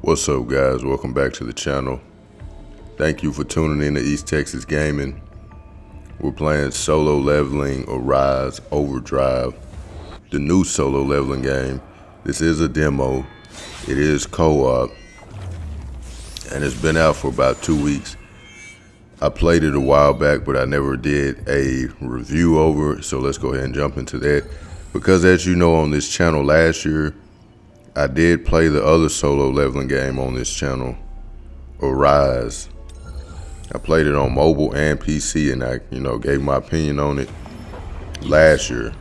What's up, guys? Welcome back to the channel. Thank you for tuning in to East Texas Gaming. We're playing Solo Leveling Overdrive, the new solo leveling game. This is a demo. It is co-op, and it's been out for about 2 weeks. I played it a while back, but I never did a review over it, so let's go ahead and jump into that. Because as you know, on this channel last year, I did play the other solo leveling game on this channel, Arise. I played it on mobile and PC, and I, gave my opinion on it last year.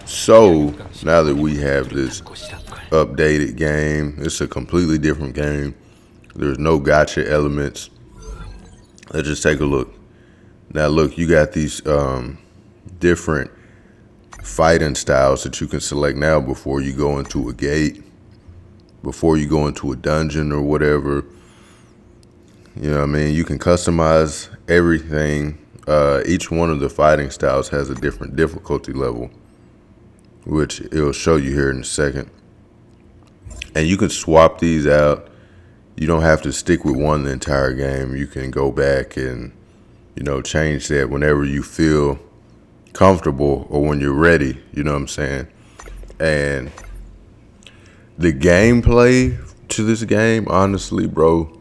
So now that we have this updated game, it's a completely different game. There's no gotcha elements. Let's just take a look. Now look, you got these different fighting styles that you can select now before you go into a gate, before you go into a dungeon or whatever. You know what I mean? You can customize everything. Each one of the fighting styles has a different difficulty level, which it'll show you here in a second. And you can swap these out. You don't have to stick with one the entire game. You can go back and, change that whenever you feel comfortable or when you're ready, you know what I'm saying? And the gameplay to this game, honestly, bro,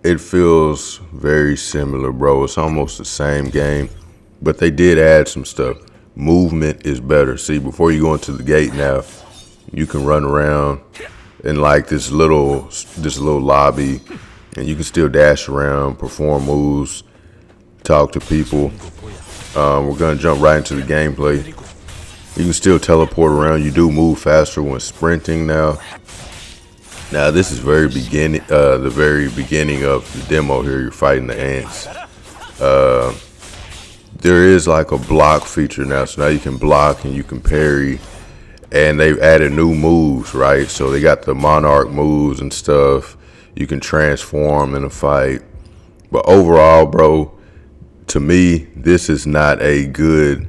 it feels very similar, bro. It's almost the same game, but they did add some stuff. Movement is better. See, before you go into the gate now, you can run around in like this little lobby, and you can still dash around, perform moves, talk to people. We're gonna jump right into the gameplay. You can still teleport around. You do move faster when sprinting now. Now this is the very beginning of the demo here. You're fighting the ants. There is like a block feature now, so now you can block and you can parry. And they've added new moves, right? So they got the monarch moves and stuff. You can transform in a fight. But overall, bro, to me, this is not a good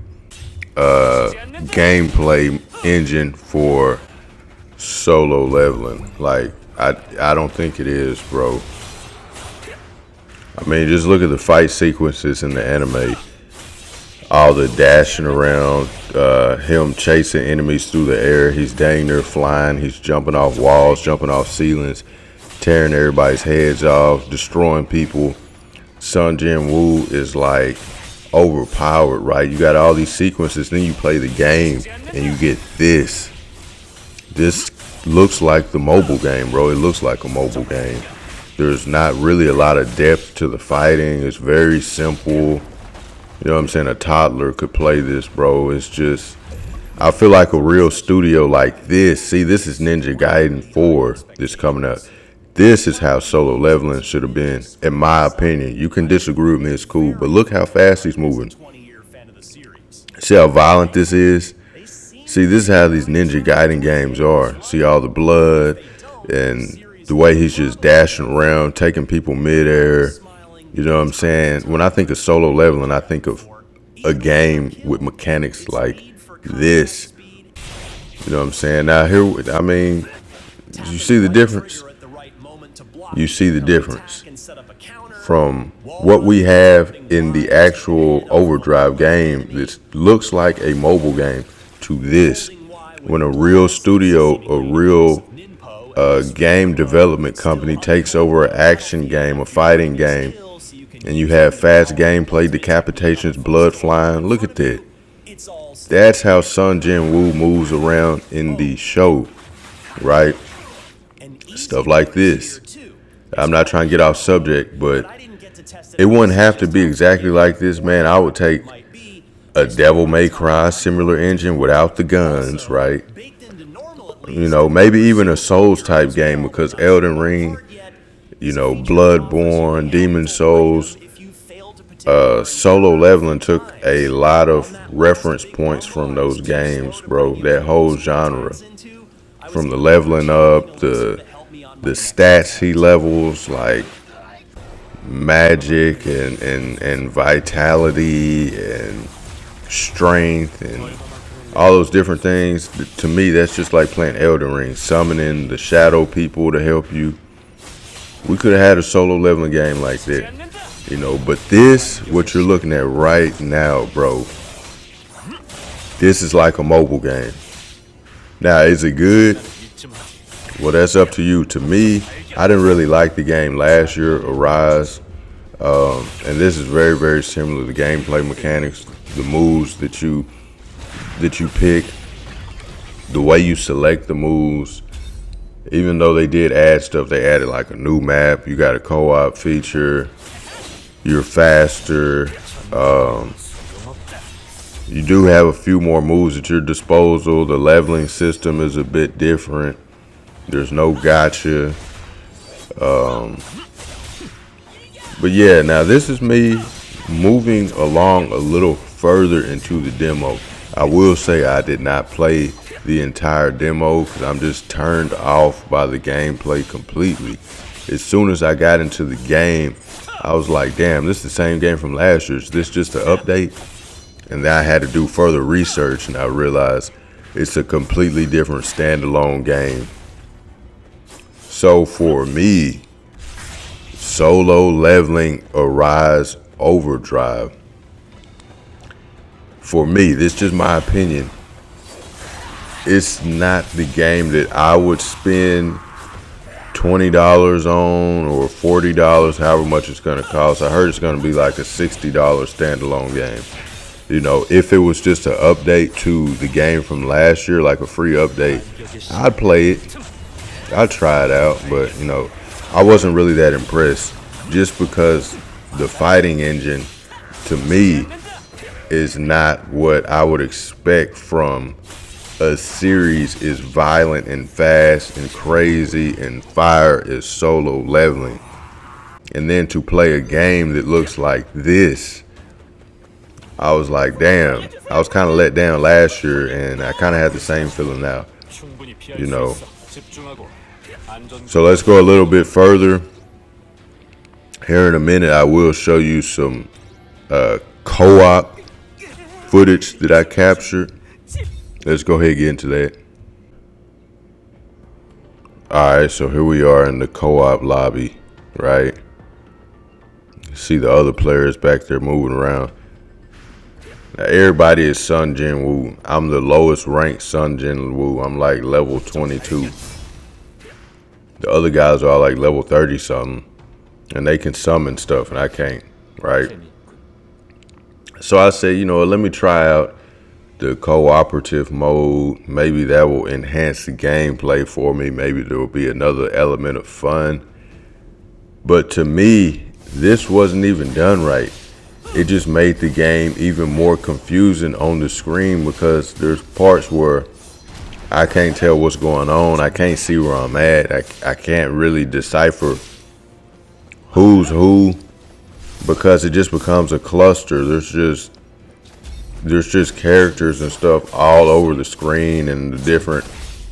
gameplay engine for solo leveling. Like, I don't think it is, bro. I mean, just look at the fight sequences in the anime. All the dashing around, him chasing enemies through the air. He's dang near flying. He's jumping off walls, jumping off ceilings, tearing everybody's heads off, destroying people. Sun Jin Woo is like overpowered, right? You got all these sequences, then you play the game and you get this. This looks like the mobile game, bro. It looks like a mobile game. There's not really a lot of depth to the fighting. It's very simple. You know what I'm saying? A toddler could play this, bro. It's just, I feel like a real studio like this. See, this is Ninja Gaiden 4 that's coming out. This is how solo leveling should have been, in my opinion. You can disagree with me, it's cool, but look how fast he's moving. See how violent this is? See, this is how these Ninja Gaiden games are. See all the blood and the way he's just dashing around, taking people midair. You know what I'm saying? When I think of solo leveling, I think of a game with mechanics like this. You know what I'm saying? Now here, I mean, you see the difference? You see the difference from what we have in the actual Overdrive game. This looks like a mobile game to this. When a real studio, a real game development company takes over an action game, a fighting game, and you have fast gameplay, decapitations, blood flying. Look at that. That's how Sun Jin Woo moves around in the show, right? Stuff like this. I'm not trying to get off subject, but it wouldn't have to be exactly like this, man. I would take a Devil May Cry similar engine without the guns, right? Maybe even a Souls type game, because Elden Ring, Bloodborne, Demon Souls, solo leveling took a lot of reference points from those games, bro. That whole genre, from the leveling up, the stats he levels, like magic and vitality and strength and all those different things. To me, that's just like playing Elden Ring, summoning the shadow people to help you. We could have had a solo leveling game like that, you know. But this, what you're looking at right now, bro, this is like a mobile game. Now, is it good? Well, that's up to you. To me, I didn't really like the game last year, Arise. And this is very, very similar. The gameplay mechanics, the moves that you pick, the way you select the moves. Even though they did add stuff, they added like a new map. You got a co-op feature. You're faster. You do have a few more moves at your disposal. The leveling system is a bit different. There's no gotcha. But yeah, now this is me moving along a little further into the demo. I will say I did not play the entire demo because I'm just turned off by the gameplay completely. As soon as I got into the game, I was like, damn, this is the same game from last year. Is this just an update? And then I had to do further research, and I realized it's a completely different standalone game. So for me, Solo Leveling Arise Overdrive, for me, this is just my opinion, it's not the game that I would spend $20 on or $40, however much it's going to cost. I heard it's going to be like a $60 standalone game. You know, if it was just an update to the game from last year, like a free update, I'd play it. I'd try it out, but, you know, I wasn't really that impressed just because the fighting engine, to me, is not what I would expect from a series as violent and fast and crazy and fire as Solo Leveling. And then to play a game that looks like this, I was like, damn. I was kind of let down last year, and I kind of had the same feeling now, you know. So let's go a little bit further. Here in a minute, I will show you some co-op footage that I captured. Let's go ahead and get into that. Alright, so here we are in the co-op lobby, right? You see the other players back there moving around. Now everybody is Sun Jin Woo. I'm the lowest ranked Sun Jin Woo. I'm like level 22. The other guys are all like level 30 something. And they can summon stuff and I can't, right? So I said, you know, let me try out the cooperative mode. Maybe that will enhance the gameplay for me. Maybe there will be another element of fun. But to me, this wasn't even done right. It just made the game even more confusing on the screen because there's parts where I can't tell what's going on. I can't see where I'm at. I can't really decipher who's who because it just becomes a cluster. There's just characters and stuff all over the screen and the different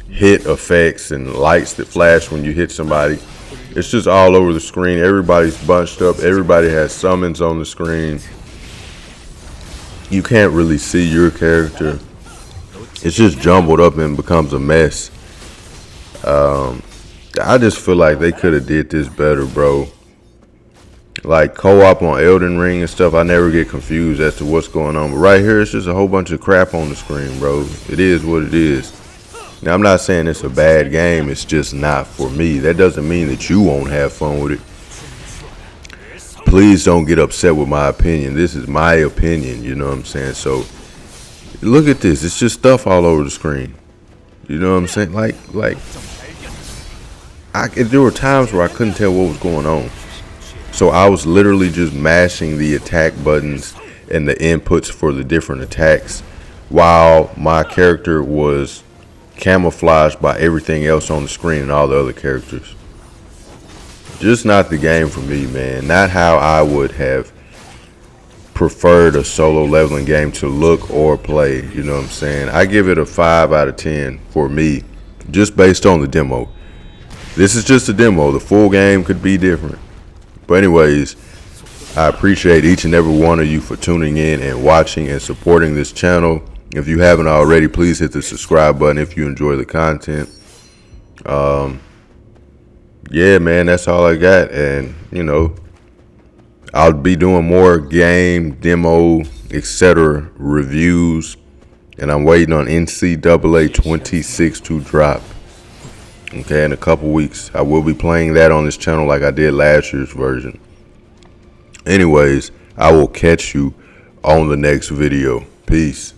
hit effects and lights that flash when you hit somebody. It's just all over the screen. Everybody's bunched up. Everybody has summons on the screen. You can't really see your character. It's just jumbled up and becomes a mess. I just feel like they could have did this better, bro. Like co-op on Elden Ring and stuff, I never get confused as to what's going on. But right here, it's just a whole bunch of crap on the screen, bro. It is what it is. Now, I'm not saying it's a bad game. It's just not for me. That doesn't mean that you won't have fun with it. Please don't get upset with my opinion. This is my opinion, you know what I'm saying? So, look at this. It's just stuff all over the screen. You know what I'm saying? There were times where I couldn't tell what was going on. So I was literally just mashing the attack buttons and the inputs for the different attacks while my character was camouflaged by everything else on the screen and all the other characters. Just not the game for me, man. Not how I would have preferred a solo leveling game to look or play. You know what I'm saying? I give it a 5 out of 10 for me, just based on the demo. This is just a demo. The full game could be different. But anyways, I appreciate each and every one of you for tuning in and watching and supporting this channel. If you haven't already, please hit the subscribe button if you enjoy the content. Yeah, man, that's all I got. And, you know, I'll be doing more game, demo, etc. reviews. And I'm waiting on NCAA 26 to drop. Okay, in a couple weeks. I will be playing that on this channel like I did last year's version. Anyways, I will catch you on the next video. Peace.